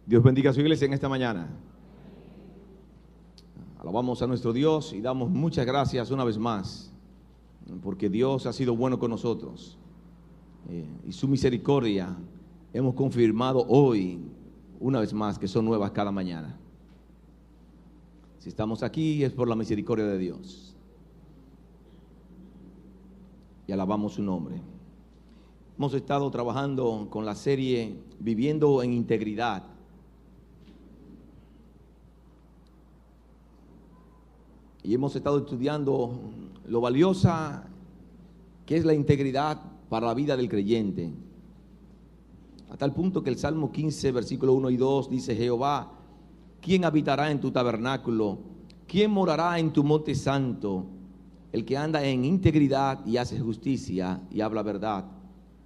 Dios bendiga a su iglesia en esta mañana. Alabamos a nuestro Dios y damos muchas gracias una vez más, porque Dios ha sido bueno con nosotros y su misericordia hemos confirmado hoy una vez más que son nuevas cada mañana. Si estamos aquí es por la misericordia de Dios y alabamos su nombre. Hemos estado trabajando con la serie Viviendo en Integridad. Y hemos estado estudiando lo valiosa que es la integridad para la vida del creyente. A tal punto que el Salmo 15, versículo 1 y 2 dice: Jehová, ¿quién habitará en tu tabernáculo? ¿Quién morará en tu monte santo? El que anda en integridad y hace justicia y habla verdad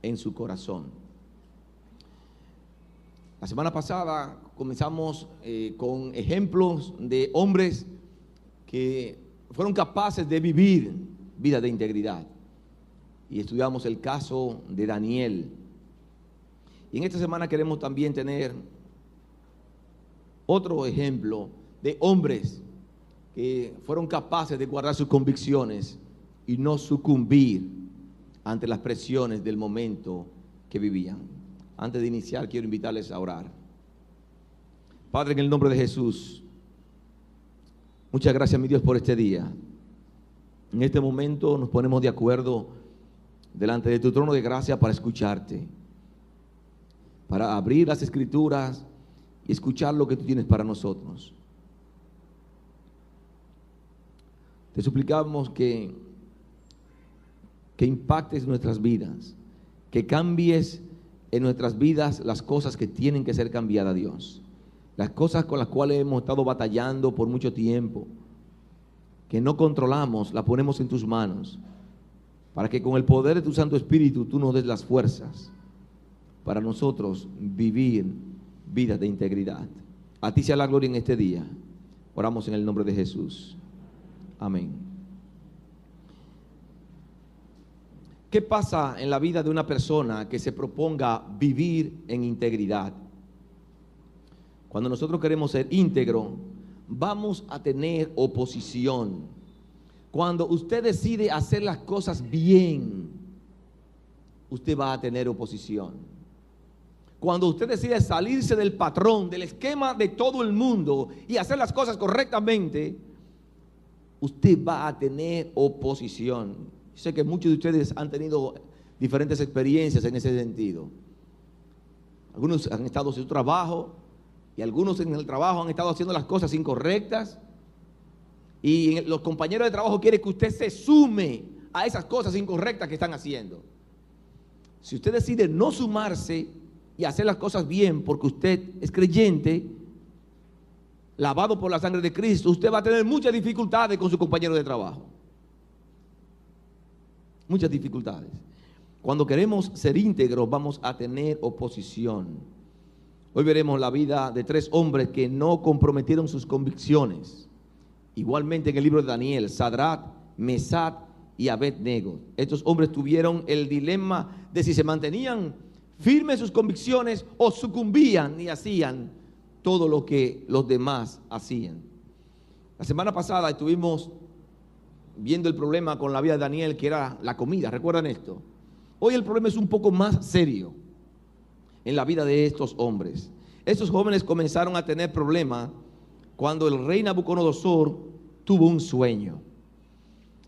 en su corazón. La semana pasada comenzamos con ejemplos de hombres que fueron capaces de vivir vida de integridad. Y estudiamos el caso de Daniel. Y en esta semana queremos también tener otro ejemplo de hombres que fueron capaces de guardar sus convicciones y no sucumbir ante las presiones del momento que vivían. Antes de iniciar, quiero invitarles a orar. Padre, en el nombre de Jesús, muchas gracias, mi Dios, por este día. En este momento nos ponemos de acuerdo delante de tu trono de gracia para escucharte, para abrir las Escrituras y escuchar lo que tú tienes para nosotros. Te suplicamos que impactes nuestras vidas, que cambies en nuestras vidas las cosas que tienen que ser cambiadas, Dios. Las cosas con las cuales hemos estado batallando por mucho tiempo, que no controlamos, las ponemos en tus manos, para que con el poder de tu Santo Espíritu tú nos des las fuerzas para nosotros vivir vidas de integridad. A ti sea la gloria en este día. Oramos en el nombre de Jesús. Amén. ¿Qué pasa en la vida de una persona que se proponga vivir en integridad? Cuando nosotros queremos ser íntegros, vamos a tener oposición. Cuando usted decide hacer las cosas bien, usted va a tener oposición. Cuando usted decide salirse del patrón, del esquema de todo el mundo y hacer las cosas correctamente, usted va a tener oposición. Sé que muchos de ustedes han tenido diferentes experiencias en ese sentido. Algunos han estado en su trabajo y algunos en el trabajo han estado haciendo las cosas incorrectas. Y los compañeros de trabajo quieren que usted se sume a esas cosas incorrectas que están haciendo. Si usted decide no sumarse y hacer las cosas bien porque usted es creyente, lavado por la sangre de Cristo, usted va a tener muchas dificultades con su compañero de trabajo. Muchas dificultades. Cuando queremos ser íntegros, vamos a tener oposición. Hoy veremos la vida de tres hombres que no comprometieron sus convicciones. Igualmente en el libro de Daniel, Sadrach, Mesach y Abed-nego. Estos hombres tuvieron el dilema de si se mantenían firmes sus convicciones o sucumbían y hacían todo lo que los demás hacían. La semana pasada estuvimos viendo el problema con la vida de Daniel, que era la comida. ¿Recuerdan esto? Hoy el problema es un poco más serio en la vida de estos hombres. Estos jóvenes comenzaron a tener problemas cuando el rey Nabucodonosor tuvo un sueño.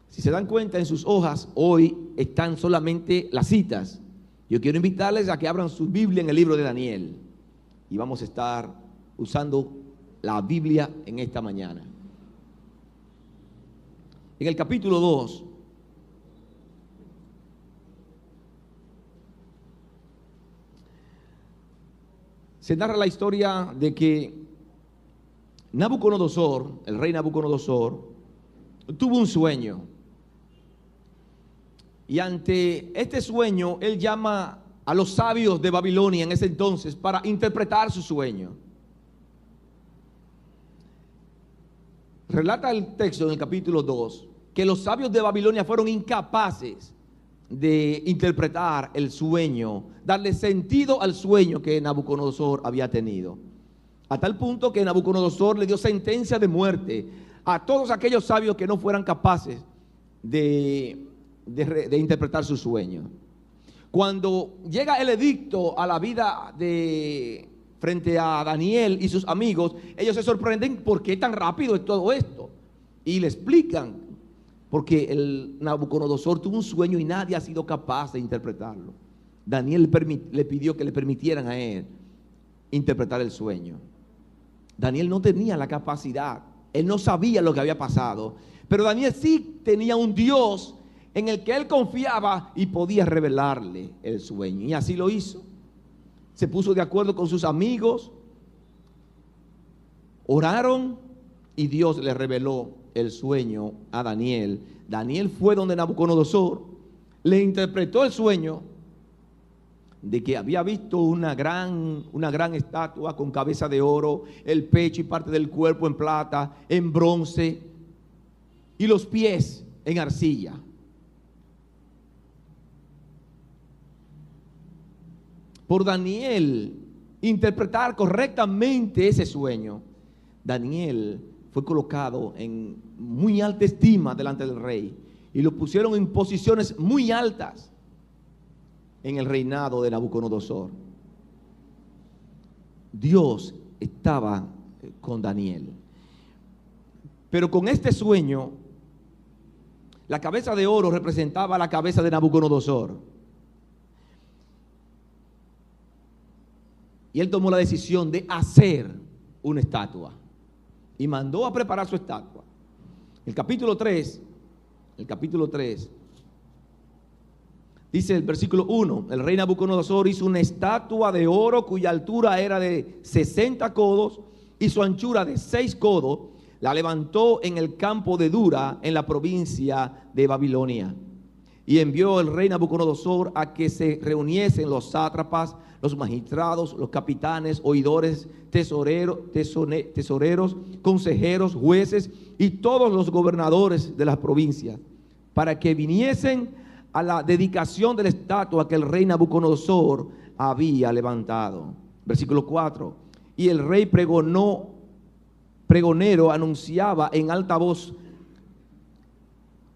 Si se dan cuenta, en sus hojas hoy están solamente las citas. Yo quiero invitarles a que abran su Biblia en el libro de Daniel y vamos a estar usando la Biblia en esta mañana. En el capítulo 2, se narra la historia de que Nabucodonosor, el rey Nabucodonosor, tuvo un sueño. Y ante este sueño, él llama a los sabios de Babilonia en ese entonces para interpretar su sueño. Relata el texto en el capítulo 2 que los sabios de Babilonia fueron incapaces de interpretar el sueño, darle sentido al sueño que Nabucodonosor había tenido. a tal punto que Nabucodonosor le dio sentencia de muerte a todos aquellos sabios que no fueran capaces de interpretar su sueño. Cuando llega el edicto a la vida frente a Daniel y sus amigos, ellos se sorprenden por qué tan rápido es todo esto. Y le explican, porque el Nabucodonosor tuvo un sueño y nadie ha sido capaz de interpretarlo. Daniel le pidió que le permitieran a él interpretar el sueño. Daniel no tenía la capacidad, él no sabía lo que había pasado, pero Daniel sí tenía un Dios en el que él confiaba y podía revelarle el sueño. Y así lo hizo. Se puso de acuerdo con sus amigos, oraron y Dios le reveló el sueño a Daniel. Daniel fue donde Nabucodonosor, le interpretó el sueño de que había visto una gran estatua con cabeza de oro, el pecho y parte del cuerpo en plata, en bronce y los pies en arcilla. Por Daniel interpretar correctamente ese sueño, Daniel fue colocado en muy alta estima delante del rey y lo pusieron en posiciones muy altas en el reinado de Nabucodonosor. Dios estaba con Daniel. Pero con este sueño, la cabeza de oro representaba la cabeza de Nabucodonosor. Y él tomó la decisión de hacer una estatua y mandó a preparar su estatua. El capítulo 3, dice el versículo 1, el rey Nabucodonosor hizo una estatua de oro cuya altura era de 60 codos y su anchura de 6 codos. La levantó en el campo de Dura, en la provincia de Babilonia. Y envió el rey Nabucodonosor a que se reuniesen los sátrapas, los magistrados, los capitanes, oidores, tesoreros, consejeros, jueces y todos los gobernadores de las provincias, para que viniesen a la dedicación de la estatua que el rey Nabucodonosor había levantado. Versículo 4. Y el rey pregonero anunciaba en alta voz.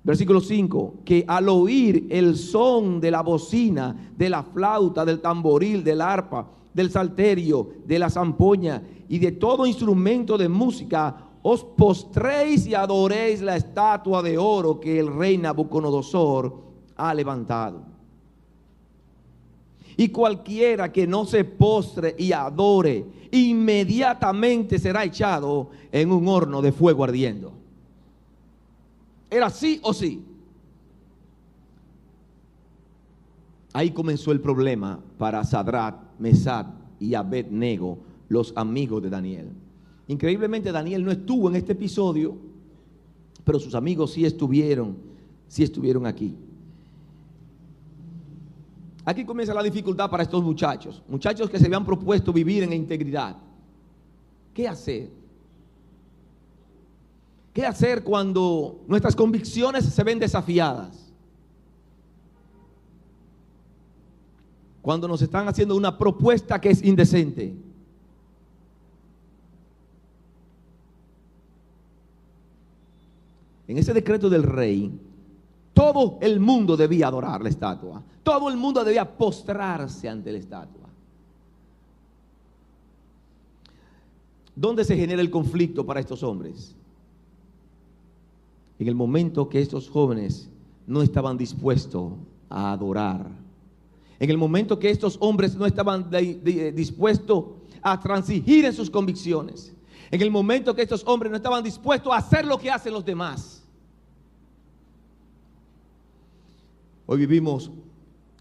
Versículo 5, que al oír el son de la bocina, de la flauta, del tamboril, del arpa, del salterio, de la zampoña y de todo instrumento de música, os postréis y adoréis la estatua de oro que el rey Nabucodonosor ha levantado. Y cualquiera que no se postre y adore, inmediatamente será echado en un horno de fuego ardiendo. ¿Era sí o sí? Ahí comenzó el problema para Sadrach, Mesach y Abed-nego, los amigos de Daniel. Increíblemente Daniel no estuvo en este episodio, pero sus amigos sí estuvieron aquí. Aquí comienza la dificultad para estos muchachos que se habían propuesto vivir en integridad. ¿Qué hacer? ¿Qué hacer cuando nuestras convicciones se ven desafiadas? Cuando nos están haciendo una propuesta que es indecente. En ese decreto del rey, todo el mundo debía adorar la estatua. Todo el mundo debía postrarse ante la estatua. ¿Dónde se genera el conflicto para estos hombres? En el momento que estos jóvenes no estaban dispuestos a adorar. En el momento que estos hombres no estaban dispuestos a transigir en sus convicciones. En el momento que estos hombres no estaban dispuestos a hacer lo que hacen los demás. Hoy vivimos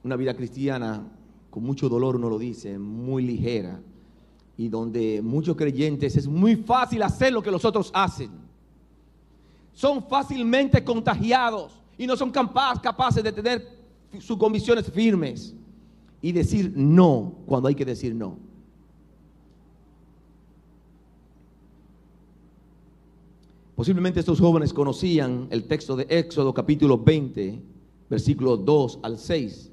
una vida cristiana con mucho dolor, uno lo dice, muy ligera. Y donde muchos creyentes es muy fácil hacer lo que los otros hacen. Son fácilmente contagiados y no son capaces de tener sus convicciones firmes y decir no cuando hay que decir no. Posiblemente estos jóvenes conocían el texto de Éxodo capítulo 20, versículos 2 al 6.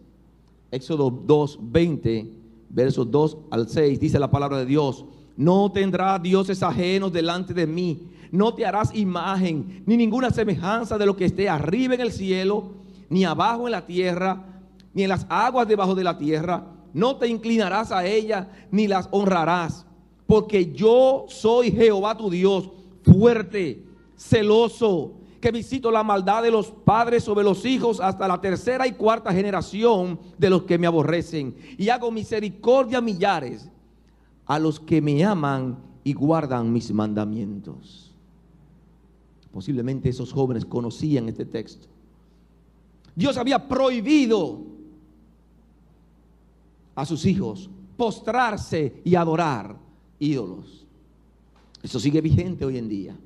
Éxodo 2, 20, versos 2 al 6, dice la palabra de Dios: No tendrás dioses ajenos delante de mí. No te harás imagen ni ninguna semejanza de lo que esté arriba en el cielo, ni abajo en la tierra, ni en las aguas debajo de la tierra. No te inclinarás a ellas, ni las honrarás. Porque yo soy Jehová tu Dios, fuerte, celoso, que visito la maldad de los padres sobre los hijos hasta la tercera y cuarta generación de los que me aborrecen. Y hago misericordia a millares, a los que me aman y guardan mis mandamientos. Posiblemente esos jóvenes conocían este texto. Dios había prohibido a sus hijos postrarse y adorar ídolos. Eso sigue vigente hoy en día.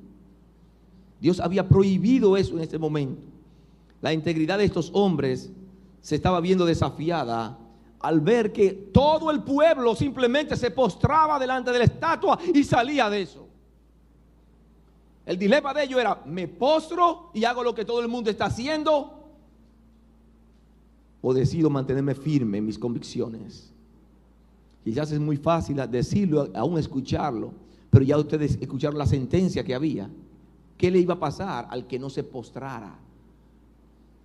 Dios había prohibido eso en este momento. La integridad de estos hombres se estaba viendo desafiada al ver que todo el pueblo simplemente se postraba delante de la estatua y salía de eso. El dilema de ellos era: ¿me postro y hago lo que todo el mundo está haciendo? ¿O decido mantenerme firme en mis convicciones? Quizás es muy fácil decirlo, aún escucharlo, pero ya ustedes escucharon la sentencia que había. ¿Qué le iba a pasar al que no se postrara?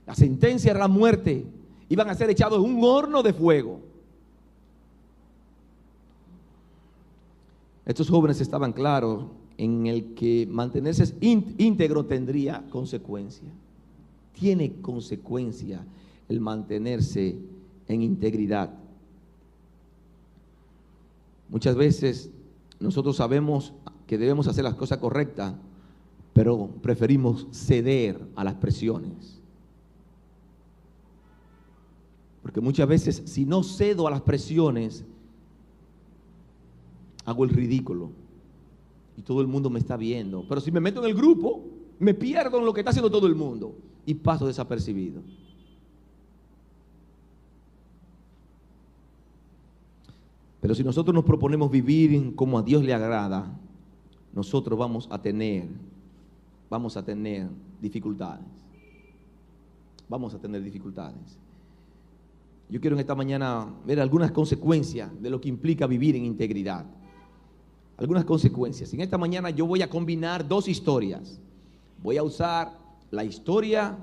La sentencia era la muerte. Iban a ser echados en un horno de fuego. Estos jóvenes estaban claros en el que mantenerse íntegro tendría consecuencia. Tiene consecuencia el mantenerse en integridad. Muchas veces nosotros sabemos que debemos hacer las cosas correctas, pero preferimos ceder a las presiones. Porque muchas veces, si no cedo a las presiones, hago el ridículo y todo el mundo me está viendo. Pero si me meto en el grupo, me pierdo en lo que está haciendo todo el mundo y paso desapercibido. Pero si nosotros nos proponemos vivir como a Dios le agrada, nosotros vamos a tener dificultades. Vamos a tener dificultades. Yo quiero en esta mañana ver algunas consecuencias de lo que implica vivir en integridad. Algunas consecuencias. En esta mañana yo voy a combinar dos historias. Voy a usar la historia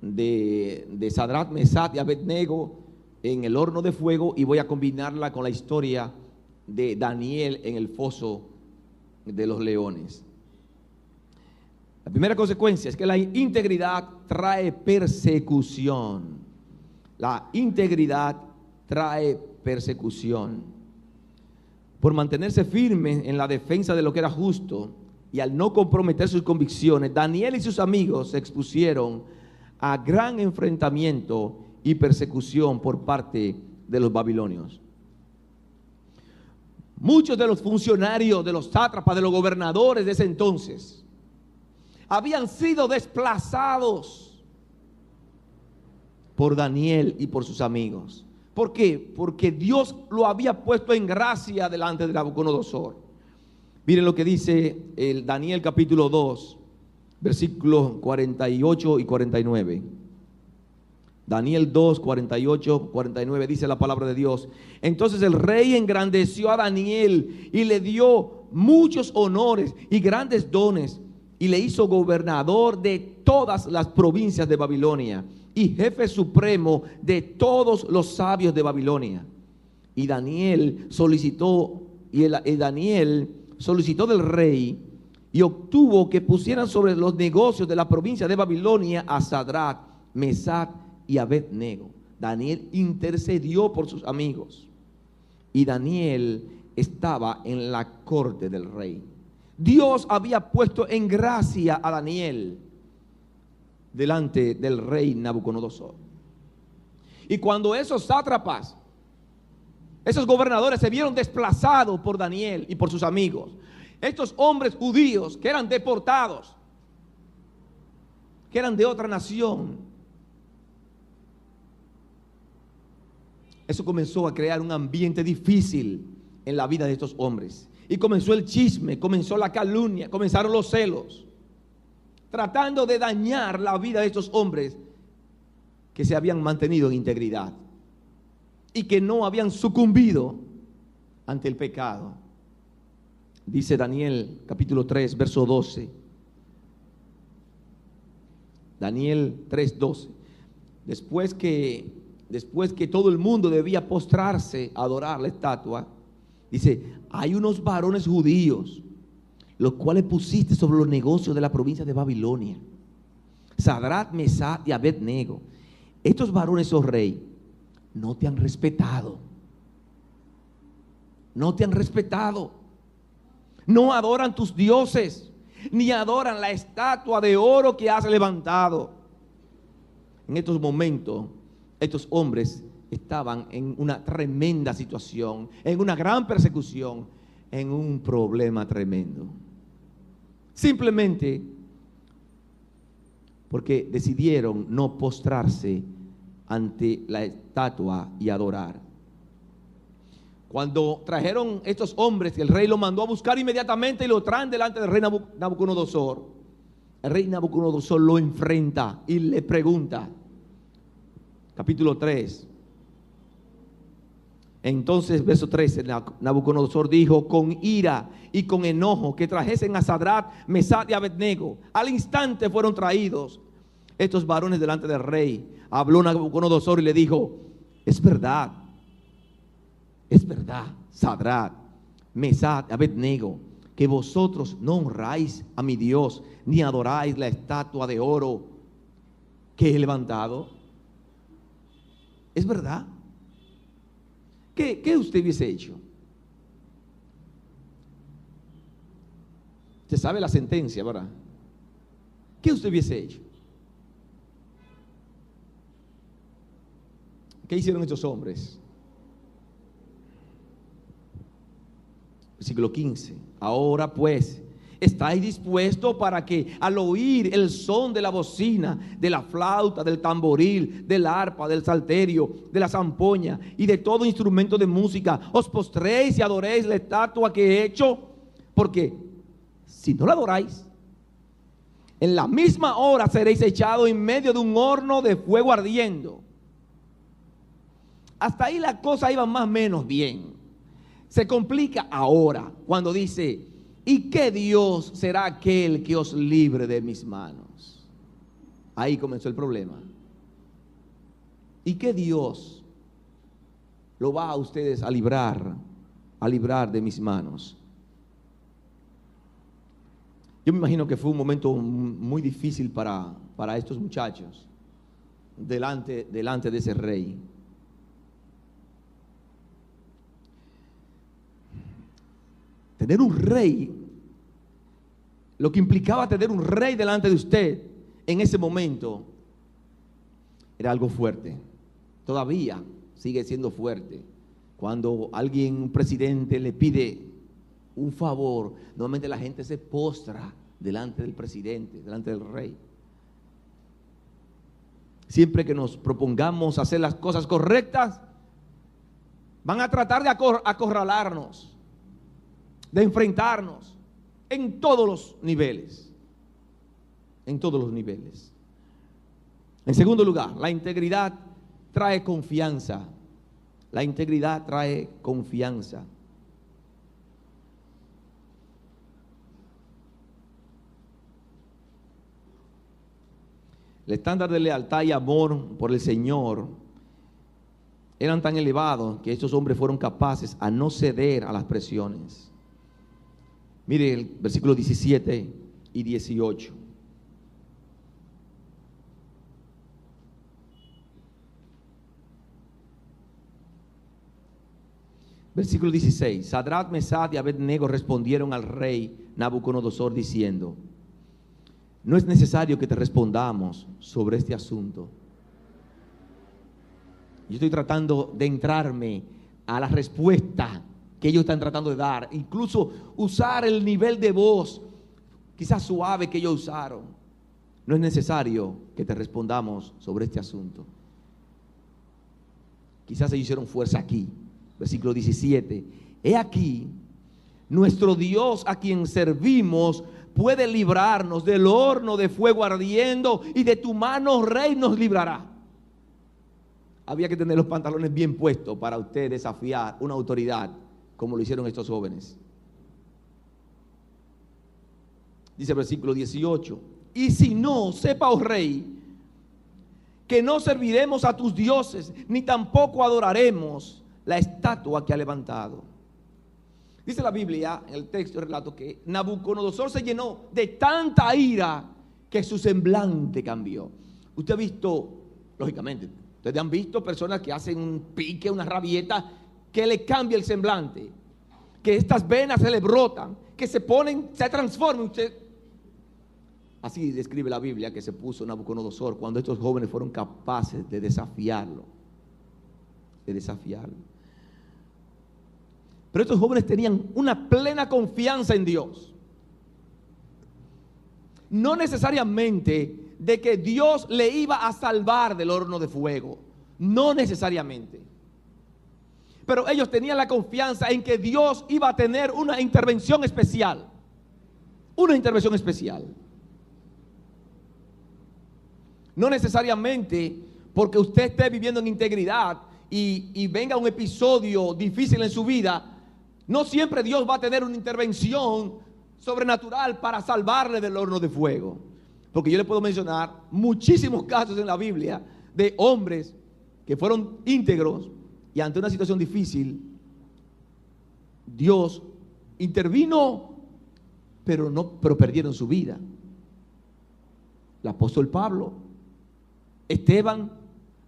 de Sadrach, Mesach y Abednego en el horno de fuego, y voy a combinarla con la historia de Daniel en el foso de los leones. La primera consecuencia es que la integridad trae persecución. La integridad trae persecución. Por mantenerse firme en la defensa de lo que era justo y al no comprometer sus convicciones, Daniel y sus amigos se expusieron a gran enfrentamiento y persecución por parte de los babilonios. Muchos de los funcionarios, de los sátrapas, de los gobernadores de ese entonces habían sido desplazados por Daniel y por sus amigos. ¿Por qué? Porque Dios lo había puesto en gracia delante de Nabucodonosor. Miren lo que dice el Daniel capítulo 2, versículos 48 y 49. Daniel 2, 48, 49 dice la palabra de Dios. Entonces el rey engrandeció a Daniel y le dio muchos honores y grandes dones, y le hizo gobernador de todas las provincias de Babilonia y jefe supremo de todos los sabios de Babilonia. Y Daniel solicitó del rey y obtuvo que pusieran sobre los negocios de la provincia de Babilonia a Sadrach, Mesach y Abednego. Daniel intercedió por sus amigos, y Daniel estaba en la corte del rey. Dios había puesto en gracia a Daniel delante del rey Nabucodonosor. Y cuando esos sátrapas, esos gobernadores se vieron desplazados por Daniel y por sus amigos, estos hombres judíos que eran deportados, que eran de otra nación, eso comenzó a crear un ambiente difícil en la vida de estos hombres. Y comenzó el chisme, comenzó la calumnia, comenzaron los celos, tratando de dañar la vida de estos hombres que se habían mantenido en integridad y que no habían sucumbido ante el pecado. Dice Daniel capítulo 3, verso 12. Daniel 3, 12. Después que todo el mundo debía postrarse a adorar la estatua, dice: hay unos varones judíos, los cuales pusiste sobre los negocios de la provincia de Babilonia, Sadrach, Mesach y Abed-nego. Estos varones, oh rey, no te han respetado. No te han respetado. No adoran tus dioses, ni adoran la estatua de oro que has levantado. En estos momentos, estos hombres estaban en una tremenda situación, en una gran persecución, en un problema tremendo. Simplemente porque decidieron no postrarse ante la estatua y adorar. Cuando trajeron estos hombres, el rey los mandó a buscar inmediatamente y lo traen delante del rey Nabucodonosor. El rey Nabucodonosor lo enfrenta y le pregunta, capítulo 3. Entonces, verso 13, Nabucodonosor dijo con ira y con enojo que trajesen a Sadrach, Mesach y Abed-nego. Al instante fueron traídos estos varones delante del rey. Habló Nabucodonosor y le dijo: es verdad, Sadrach, Mesach y Abed-nego, que vosotros no honráis a mi Dios, ni adoráis la estatua de oro que he levantado. Es verdad. ¿Qué usted hubiese hecho? Usted sabe la sentencia, ¿verdad? ¿Qué usted hubiese hecho? ¿Qué hicieron estos hombres? Versículo 15. Ahora pues, ¿estáis dispuestos para que al oír el son de la bocina, de la flauta, del tamboril, del arpa, del salterio, de la zampoña y de todo instrumento de música, os postréis y adoréis la estatua que he hecho? Porque si no la adoráis, en la misma hora seréis echados en medio de un horno de fuego ardiendo. Hasta ahí la cosa iba más o menos bien. Se complica ahora cuando dice: ¿y qué Dios será aquel que os libre de mis manos? Ahí comenzó el problema. ¿Y qué Dios lo va a ustedes a librar de mis manos? Yo me imagino que fue un momento muy difícil para estos muchachos delante de ese rey. Tener un rey, lo que implicaba tener un rey delante de usted en ese momento, era algo fuerte. Todavía sigue siendo fuerte. Cuando un presidente le pide un favor, normalmente la gente se postra delante del presidente, delante del rey. Siempre que nos propongamos hacer las cosas correctas, van a tratar de acorralarnos, de enfrentarnos en todos los niveles. En todos los niveles. En segundo lugar, la integridad trae confianza. La integridad trae confianza. El estándar de lealtad y amor por el Señor eran tan elevados que estos hombres fueron capaces a no ceder a las presiones. Mire el versículo 17 y 18. Versículo 16. Sadrach, Mesach y Abed-nego respondieron al rey Nabucodonosor diciendo: no es necesario que te respondamos sobre este asunto. Yo estoy tratando de entrarme a la respuesta que ellos están tratando de dar, incluso usar el nivel de voz quizás suave que ellos usaron. No es necesario que te respondamos sobre este asunto. Quizás ellos hicieron fuerza aquí. Versículo 17. He aquí, nuestro Dios a quien servimos puede librarnos del horno de fuego ardiendo, y de tu mano, rey, nos librará. Había que tener los pantalones bien puestos para usted desafiar una autoridad como lo hicieron estos jóvenes. Dice el versículo 18: y si no, sepa, oh rey, que no serviremos a tus dioses, ni tampoco adoraremos la estatua que ha levantado. Dice la Biblia, en el texto, el relato, que Nabucodonosor se llenó de tanta ira que su semblante cambió. Usted ha visto, lógicamente, ustedes han visto personas que hacen un pique, una rabieta, que le cambia el semblante, que estas venas se le brotan, que se ponen, se transforman. Así describe la Biblia que se puso Nabucodonosor cuando estos jóvenes fueron capaces de desafiarlo. Pero estos jóvenes tenían una plena confianza en Dios. No necesariamente de que Dios le iba a salvar del horno de fuego. No necesariamente. Pero ellos tenían la confianza en que Dios iba a tener una intervención especial. Una intervención especial. No necesariamente porque usted esté viviendo en integridad y venga un episodio difícil en su vida, no siempre Dios va a tener una intervención sobrenatural para salvarle del horno de fuego. Porque yo le puedo mencionar muchísimos casos en la Biblia de hombres que fueron íntegros y ante una situación difícil, Dios intervino, pero perdieron su vida. El apóstol Pablo, Esteban,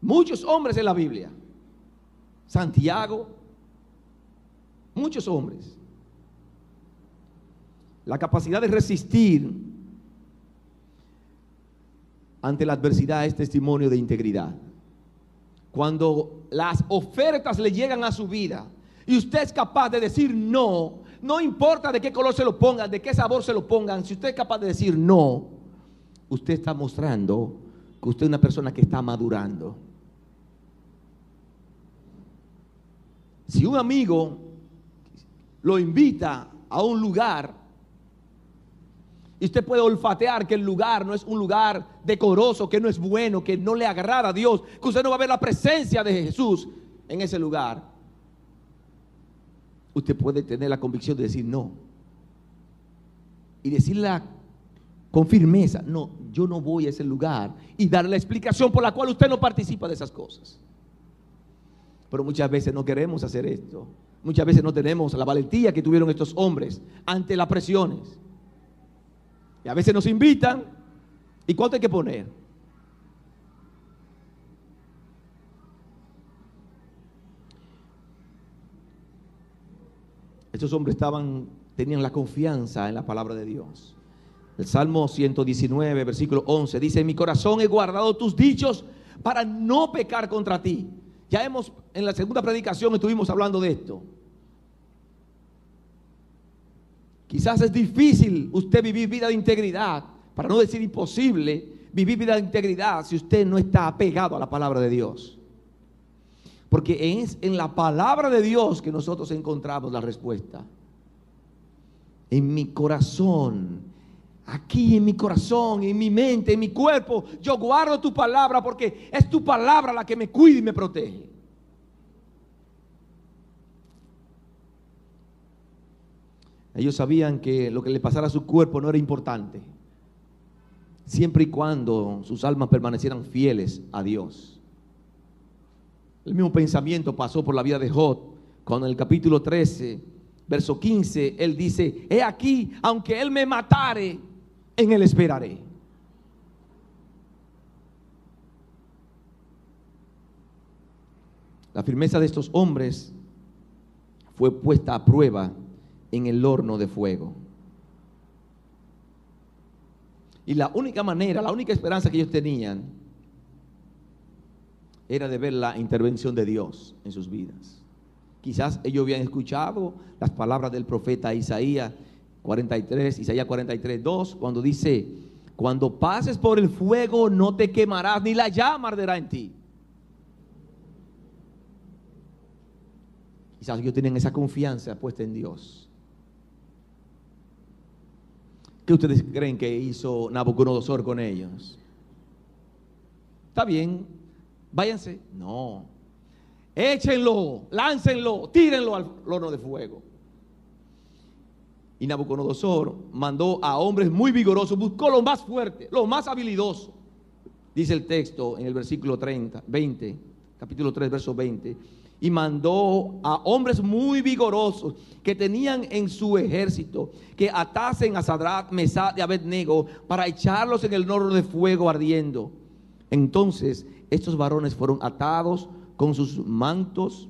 muchos hombres en la Biblia, Santiago, muchos hombres. La capacidad de resistir ante la adversidad es testimonio de integridad. Cuando las ofertas le llegan a su vida y usted es capaz de decir no, no importa de qué color se lo pongan, de qué sabor se lo pongan, si usted es capaz de decir no, usted está mostrando que usted es una persona que está madurando. Si un amigo lo invita a un lugar y usted puede olfatear que el lugar no es un lugar decoroso, que no es bueno, que no le agrada a Dios, que usted no va a ver la presencia de Jesús en ese lugar, usted puede tener la convicción de decir no y decirla con firmeza: no, yo no voy a ese lugar, y darle la explicación por la cual usted no participa de esas cosas. Pero muchas veces no queremos hacer esto. Muchas veces no tenemos la valentía que tuvieron estos hombres ante las presiones. Y a veces nos invitan, ¿y cuánto hay que poner? Estos hombres tenían la confianza en la palabra de Dios. El Salmo 119, versículo 11, dice: en mi corazón he guardado tus dichos para no pecar contra ti. Ya en la segunda predicación estuvimos hablando de esto. Quizás es difícil usted vivir vida de integridad, para no decir imposible, vivir vida de integridad si usted no está apegado a la palabra de Dios. Porque es en la palabra de Dios que nosotros encontramos la respuesta. En mi corazón, aquí en mi corazón, en mi mente, en mi cuerpo, yo guardo tu palabra, porque es tu palabra la que me cuida y me protege. Ellos sabían que lo que le pasara a su cuerpo no era importante, siempre y cuando sus almas permanecieran fieles a Dios. El mismo pensamiento pasó por la vida de Job, cuando en el capítulo 13, verso 15, él dice: he aquí, aunque él me matare, en él esperaré. La firmeza de estos hombres fue puesta a prueba en el horno de fuego. Y la única manera, la única esperanza que ellos tenían era de ver la intervención de Dios en sus vidas. Quizás ellos habían escuchado las palabras del profeta Isaías 43:2, cuando dice: cuando pases por el fuego no te quemarás, ni la llama arderá en ti. Quizás ellos tienen esa confianza puesta en Dios. ¿Qué ustedes creen que hizo Nabucodonosor con ellos? Está bien, váyanse. No, échenlo, láncenlo, tírenlo al horno de fuego. Y Nabucodonosor mandó a hombres muy vigorosos, buscó los más fuertes, los más habilidosos. Dice el texto en el versículo 20, capítulo 3, verso 20. Y mandó a hombres muy vigorosos que tenían en su ejército que atasen a Sadrach, Mesach y Abednego para echarlos en el horno de fuego ardiendo. Entonces estos varones fueron atados con sus mantos,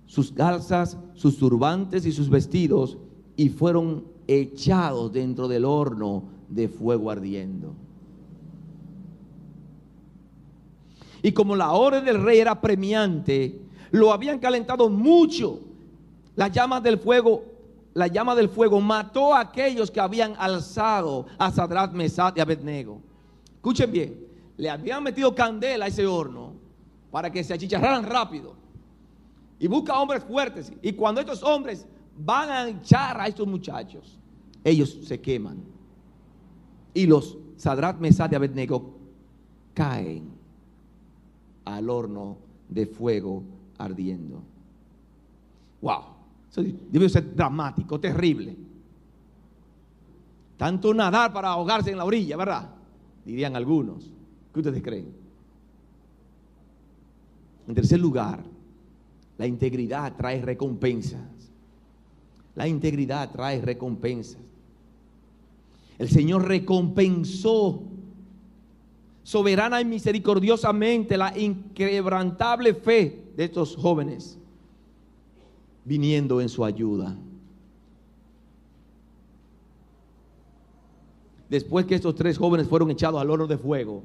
sus calzas, sus turbantes y sus vestidos, y fueron echados dentro del horno de fuego ardiendo. Y como la orden del rey era premiante, lo habían calentado mucho. La llama del fuego mató a aquellos que habían alzado a Sadrach, Mesach y Abednego. Escuchen bien, le habían metido candela a ese horno para que se achicharraran rápido. Y busca hombres fuertes. Y cuando estos hombres van a echar a estos muchachos, ellos se queman. Y los Sadrach, Mesach y Abednego caen al horno de fuego ardiendo. Wow, eso debe ser dramático, terrible. Tanto nadar para ahogarse en la orilla, ¿verdad? Dirían algunos. ¿Qué ustedes creen? En tercer lugar, la integridad trae recompensas. La integridad trae recompensas. El Señor recompensó soberana y misericordiosamente la inquebrantable fe de estos jóvenes, viniendo en su ayuda. Después que estos 3 jóvenes fueron echados al horno de fuego,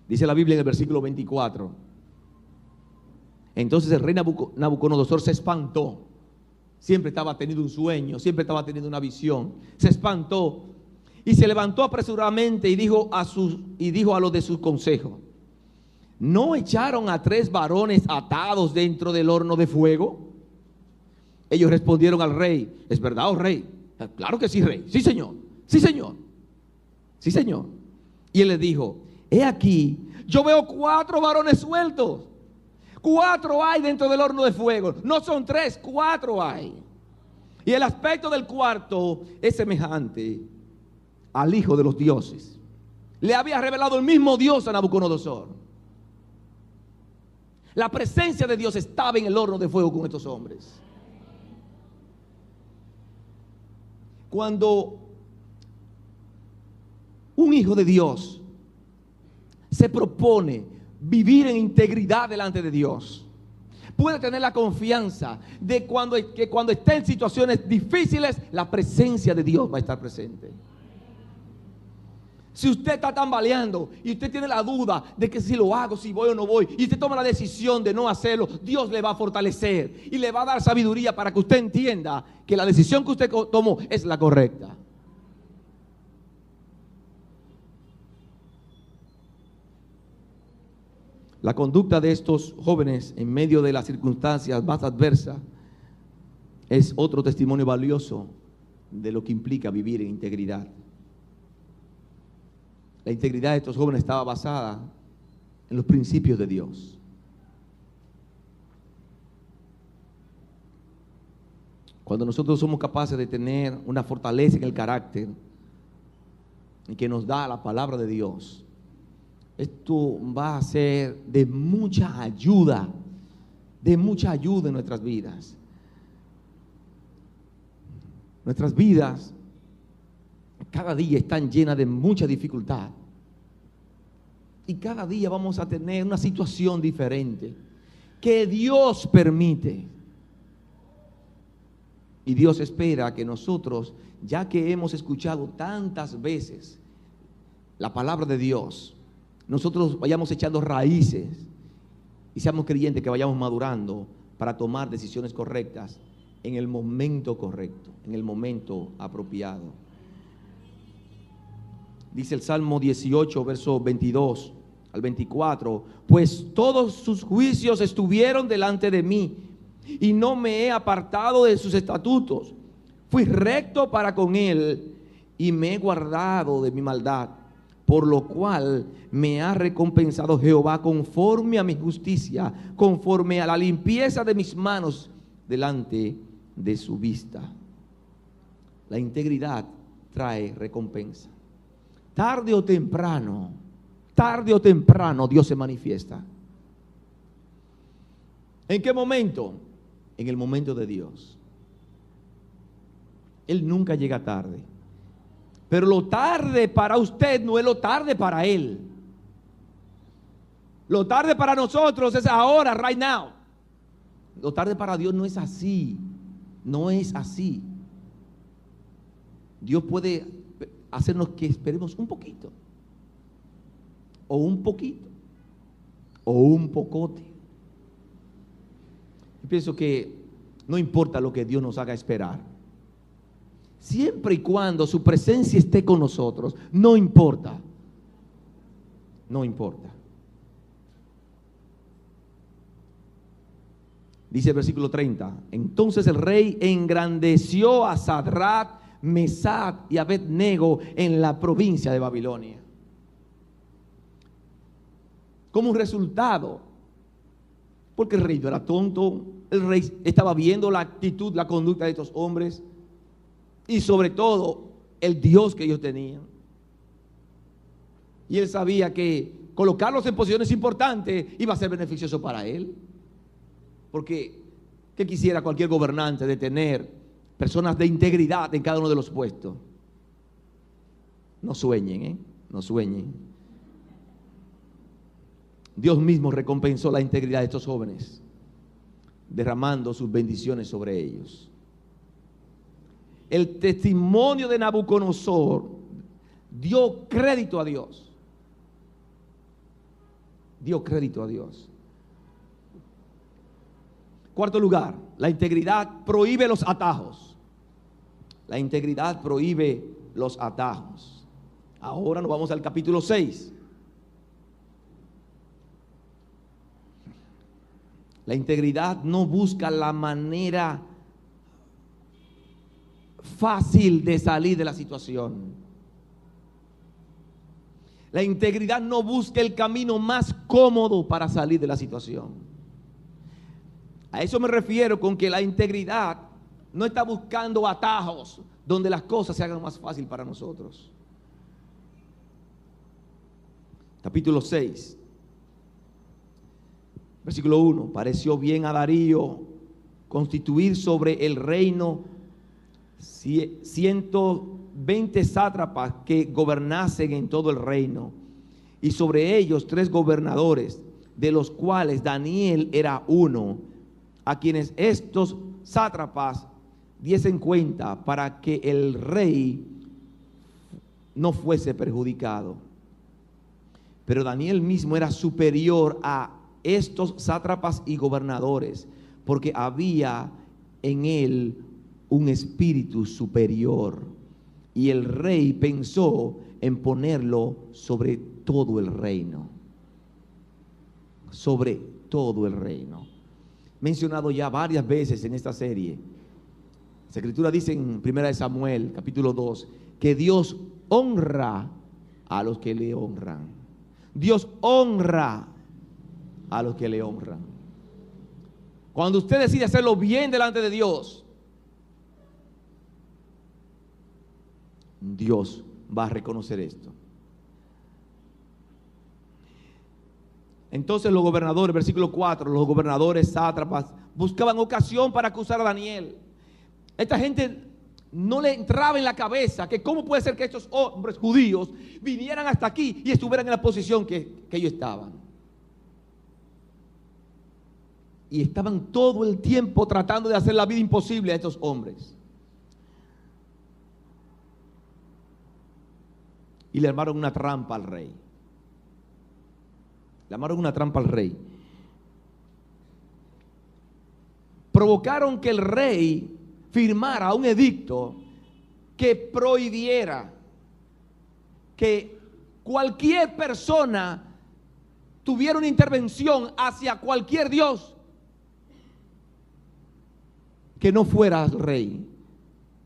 dice la Biblia en el versículo 24, entonces el rey Nabucodonosor se espantó. Siempre estaba teniendo un sueño, siempre estaba teniendo una visión. Se espantó y se levantó apresuradamente y dijo a los de su consejo: ¿no echaron a 3 varones atados dentro del horno de fuego? Ellos respondieron al rey: ¿es verdad, oh rey? Claro que sí, rey. Sí, señor. Sí, señor. Sí, señor. Y él les dijo: he aquí, yo veo 4 varones sueltos. 4 hay dentro del horno de fuego. No son 3, 4 hay. Y el aspecto del cuarto es semejante al hijo de los dioses. Le había revelado el mismo Dios a Nabucodonosor. La presencia de Dios estaba en el horno de fuego con estos hombres. Cuando un hijo de Dios se propone vivir en integridad delante de Dios, puede tener la confianza de que cuando esté en situaciones difíciles, la presencia de Dios va a estar presente. Si usted está tambaleando y usted tiene la duda de que si lo hago, si voy o no voy, y usted toma la decisión de no hacerlo, Dios le va a fortalecer y le va a dar sabiduría para que usted entienda que la decisión que usted tomó es la correcta. La conducta de estos jóvenes en medio de las circunstancias más adversas es otro testimonio valioso de lo que implica vivir en integridad. La integridad de estos jóvenes estaba basada en los principios de Dios. Cuando nosotros somos capaces de tener una fortaleza en el carácter y que nos da la palabra de Dios, esto va a ser de mucha ayuda en nuestras vidas. Nuestras vidas cada día están llenas de mucha dificultad. Y cada día vamos a tener una situación diferente que Dios permite. Y Dios espera que nosotros, ya que hemos escuchado tantas veces la palabra de Dios, nosotros vayamos echando raíces y seamos creyentes que vayamos madurando para tomar decisiones correctas en el momento correcto, en el momento apropiado. Dice el Salmo 18, verso 22 al 24: pues todos sus juicios estuvieron delante de mí, y no me he apartado de sus estatutos. Fui recto para con él, y me he guardado de mi maldad. Por lo cual me ha recompensado Jehová conforme a mi justicia, conforme a la limpieza de mis manos delante de su vista. La integridad trae recompensa. Tarde o temprano Dios se manifiesta. ¿En qué momento? En el momento de Dios. Él nunca llega tarde. Pero lo tarde para usted no es lo tarde para Él. Lo tarde para nosotros es ahora, right now. Lo tarde para Dios no es así. No es así. Dios puede hacernos que esperemos un poquito. O un poquito. O un pocote. Yo pienso que no importa lo que Dios nos haga esperar. Siempre y cuando su presencia esté con nosotros, no importa. No importa. Dice el versículo 30. Entonces el rey engrandeció a Sadrach, Mesach y Abed-nego en la provincia de Babilonia. Como un resultado, porque el rey no era tonto, el rey estaba viendo la actitud, la conducta de estos hombres y sobre todo el Dios que ellos tenían. Y él sabía que colocarlos en posiciones importantes iba a ser beneficioso para él. Porque, ¿qué quisiera cualquier gobernante de tener personas de integridad en cada uno de los puestos? No sueñen, no sueñen. Dios mismo recompensó la integridad de estos jóvenes, derramando sus bendiciones sobre ellos. El testimonio de Nabucodonosor dio crédito a Dios. Dio crédito a Dios. Cuarto lugar, la integridad prohíbe los atajos. La integridad prohíbe los atajos. Ahora nos vamos al capítulo 6. La integridad no busca la manera fácil de salir de la situación. La integridad no busca el camino más cómodo para salir de la situación. A eso me refiero con que la integridad no está buscando atajos donde las cosas se hagan más fácil para nosotros. Capítulo 6, versículo 1. Pareció bien a Darío constituir sobre el reino 120 sátrapas que gobernasen en todo el reino, y sobre ellos 3 gobernadores, de los cuales Daniel era uno, a quienes estos sátrapas diesen cuenta para que el rey no fuese perjudicado. Pero Daniel mismo era superior a estos sátrapas y gobernadores, porque había en él un espíritu superior, y el rey pensó en ponerlo sobre todo el reino. Sobre todo el reino. Mencionado ya varias veces en esta serie. La Escritura dice en 1 Samuel, capítulo 2, que Dios honra a los que le honran. Dios honra a los que le honran. Cuando usted decide hacerlo bien delante de Dios, Dios va a reconocer esto. Entonces los gobernadores, versículo 4, los gobernadores sátrapas buscaban ocasión para acusar a Daniel. Esta gente no le entraba en la cabeza que cómo puede ser que estos hombres judíos vinieran hasta aquí y estuvieran en la posición que ellos estaban. Y estaban todo el tiempo tratando de hacer la vida imposible a estos hombres. Y le armaron una trampa al rey. Le armaron una trampa al rey. Provocaron que el rey firmara un edicto que prohibiera que cualquier persona tuviera una intervención hacia cualquier dios que no fuera el rey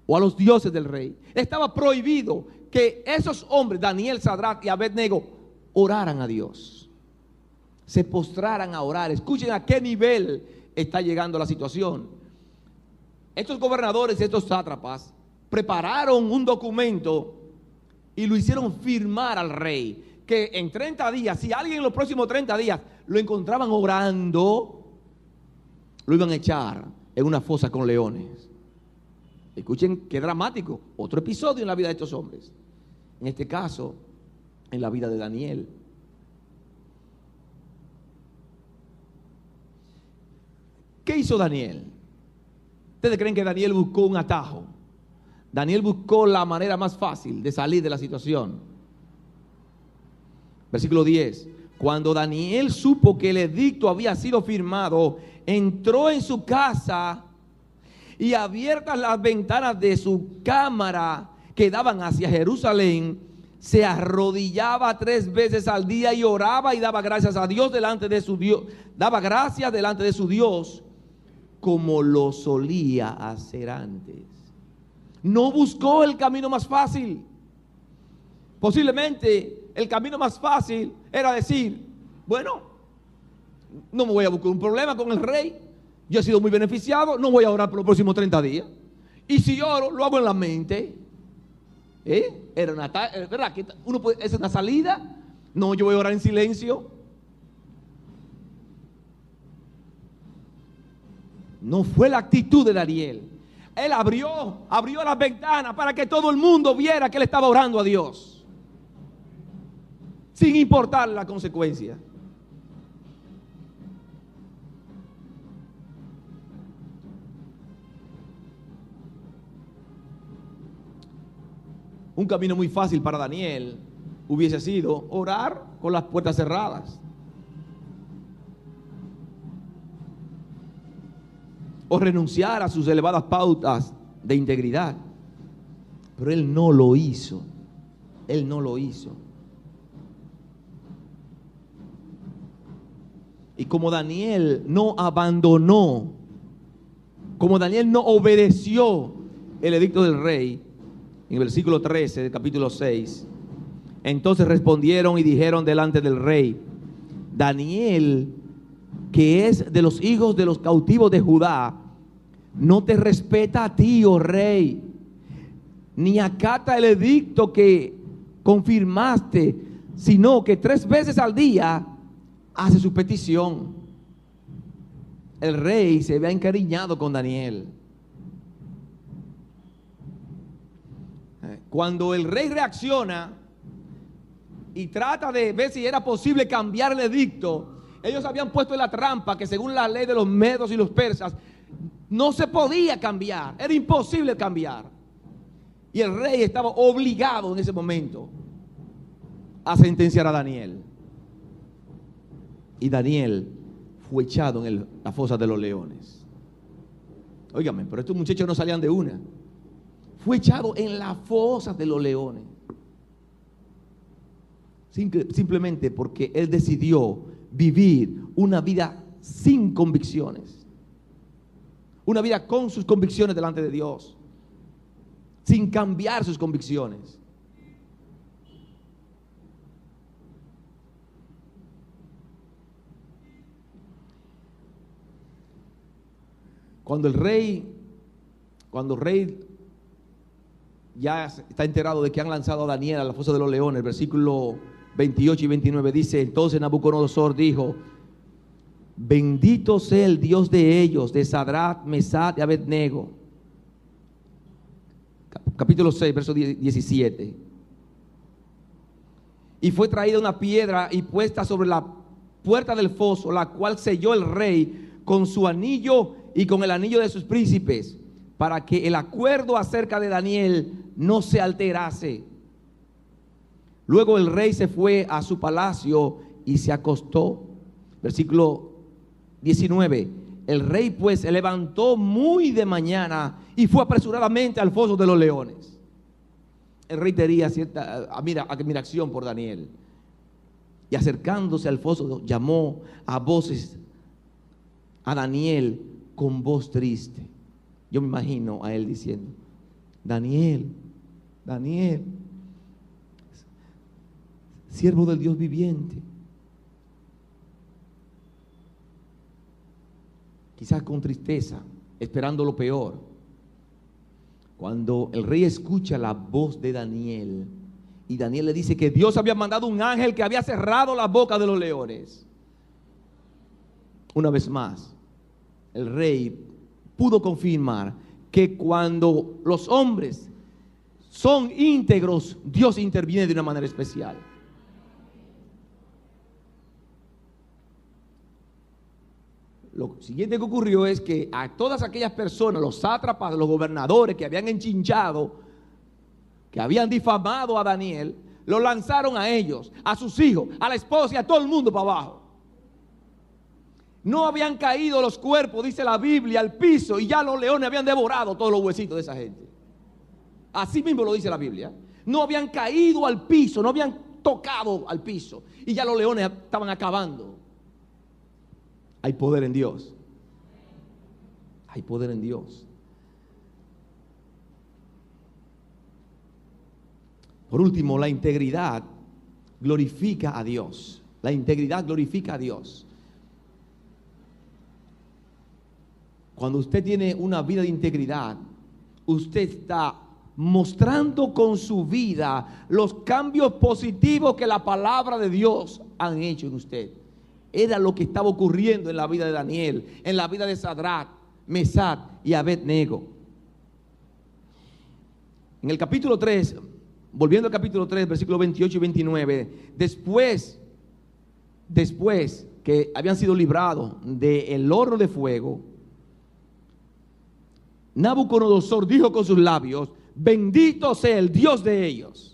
o a los dioses del rey. Estaba prohibido que esos hombres, Daniel, Sadrach y Abed-nego, oraran a Dios. Se postraran a orar. Escuchen a qué nivel está llegando la situación. Estos gobernadores, estos sátrapas, prepararon un documento y lo hicieron firmar al rey, que en 30 días, si alguien en los próximos 30 días lo encontraban orando, lo iban a echar en una fosa con leones. Escuchen qué dramático, otro episodio en la vida de estos hombres. En este caso, en la vida de Daniel. ¿Qué hizo Daniel? ¿Ustedes creen que Daniel buscó un atajo? Daniel buscó la manera más fácil de salir de la situación. Versículo 10. Cuando Daniel supo que el edicto había sido firmado, entró en su casa y abiertas las ventanas de su cámara que daban hacia Jerusalén, se arrodillaba 3 veces al día y oraba y daba gracias a Dios delante de su Dios, daba gracias delante de su Dios, como lo solía hacer antes. No buscó el camino más fácil. Posiblemente el camino más fácil era decir, bueno, no me voy a buscar un problema con el rey, yo he sido muy beneficiado, no voy a orar por los próximos 30 días. Y si oro, lo hago en la mente. Era una, ¿verdad? ¿Es una salida? No, yo voy a orar en silencio. No fue la actitud de Daniel. Él abrió las ventanas para que todo el mundo viera que él estaba orando a Dios, sin importar la consecuencia. Un camino muy fácil para Daniel hubiese sido orar con las puertas cerradas, o renunciar a sus elevadas pautas de integridad. Pero él no lo hizo. Él no lo hizo. Y como Daniel no abandonó, como Daniel no obedeció el edicto del rey, en el versículo 13 del capítulo 6, entonces respondieron y dijeron delante del rey: Daniel, que es de los hijos de los cautivos de Judá, no te respeta a ti, oh rey, ni acata el edicto que confirmaste, sino que 3 veces al día hace su petición. El rey se había encariñado con Daniel. Cuando el rey reacciona y trata de ver si era posible cambiar el edicto, ellos habían puesto en la trampa que según la ley de los medos y los persas no se podía cambiar, era imposible cambiar. Y el rey estaba obligado en ese momento a sentenciar a Daniel. Y Daniel fue echado en la fosa de los leones. Óigame, pero estos muchachos no salían de una. Fue echado en la fosa de los leones. Simplemente porque él decidió vivir una vida sin convicciones. Una vida con sus convicciones delante de Dios, sin cambiar sus convicciones. Cuando el rey ya está enterado de que han lanzado a Daniel a la fosa de los leones, el versículo 28 y 29 dice: entonces Nabucodonosor dijo: bendito sea el Dios de ellos, de Sadrach, Mesach y Abednego. Capítulo 6, verso 17. Y fue traída una piedra y puesta sobre la puerta del foso, la cual selló el rey con su anillo y con el anillo de sus príncipes, para que el acuerdo acerca de Daniel no se alterase. Luego el rey se fue a su palacio y se acostó. Versículo 19. El rey pues se levantó muy de mañana y fue apresuradamente al foso de los leones. El rey tenía cierta admiración por Daniel, y acercándose al foso llamó a voces a Daniel con voz triste. Yo me imagino a él diciendo: Daniel, Daniel, siervo del Dios viviente. Quizás con tristeza, esperando lo peor. Cuando el rey escucha la voz de Daniel, y Daniel le dice que Dios había mandado un ángel que había cerrado la boca de los leones. Una vez más, el rey pudo confirmar que cuando los hombres son íntegros, Dios interviene de una manera especial. Lo siguiente que ocurrió es que a todas aquellas personas, los sátrapas, los gobernadores que habían enchinchado, que habían difamado a Daniel, lo lanzaron a ellos, a sus hijos, a la esposa y a todo el mundo para abajo. No habían caído los cuerpos, dice la Biblia, al piso, y ya los leones habían devorado todos los huesitos de esa gente. Así mismo lo dice la Biblia. No habían caído al piso, no habían tocado al piso, y ya los leones estaban acabando. Hay poder en Dios. Hay poder en Dios. Por último, la integridad glorifica a Dios. La integridad glorifica a Dios. Cuando usted tiene una vida de integridad, usted está mostrando con su vida los cambios positivos que la palabra de Dios han hecho en usted. Era lo que estaba ocurriendo en la vida de Daniel, en la vida de Sadrach, Mesach y Abed-nego. En el capítulo 3, volviendo al capítulo 3, versículos 28 y 29, después que habían sido librados del horno de fuego, Nabucodonosor dijo con sus labios: bendito sea el Dios de ellos.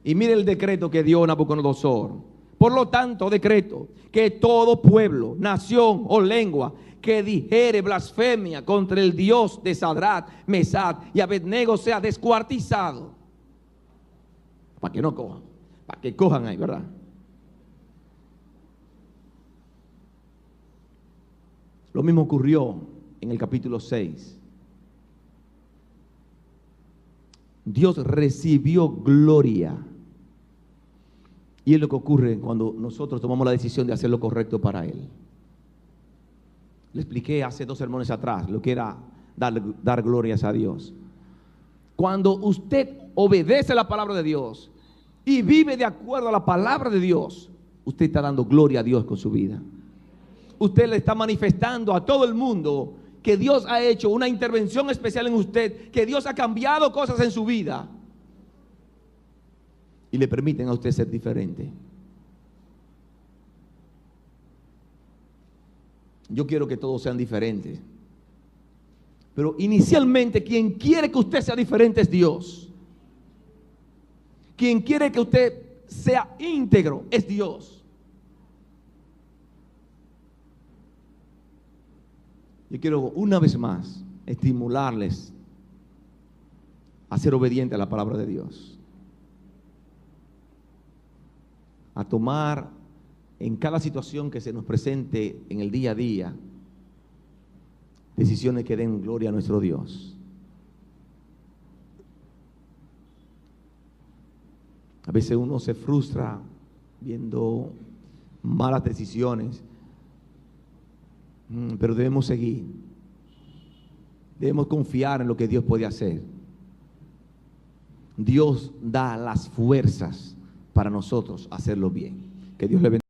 Y mire el decreto que dio Nabucodonosor. Por lo tanto, decreto que todo pueblo, nación o lengua que dijere blasfemia contra el Dios de Sadrach, Mesach y Abed-nego sea descuartizado. Para que no cojan, para que cojan ahí, ¿verdad? Lo mismo ocurrió en el capítulo 6. Dios recibió gloria. Y es lo que ocurre cuando nosotros tomamos la decisión de hacer lo correcto para Él. Le expliqué hace 2 sermones atrás lo que era dar glorias a Dios. Cuando usted obedece la palabra de Dios y vive de acuerdo a la palabra de Dios, usted está dando gloria a Dios con su vida. Usted le está manifestando a todo el mundo que Dios ha hecho una intervención especial en usted, que Dios ha cambiado cosas en su vida y le permiten a usted ser diferente. Yo quiero que todos sean diferentes, pero inicialmente quien quiere que usted sea diferente es Dios. Quien quiere que usted sea íntegro es Dios. Yo quiero una vez más estimularles a ser obedientes a la palabra de Dios, a tomar en cada situación que se nos presente en el día a día decisiones que den gloria a nuestro Dios. A veces uno se frustra viendo malas decisiones, pero debemos seguir. Debemos confiar en lo que Dios puede hacer. Dios da las fuerzas para nosotros hacerlo bien. Que Dios le bendiga.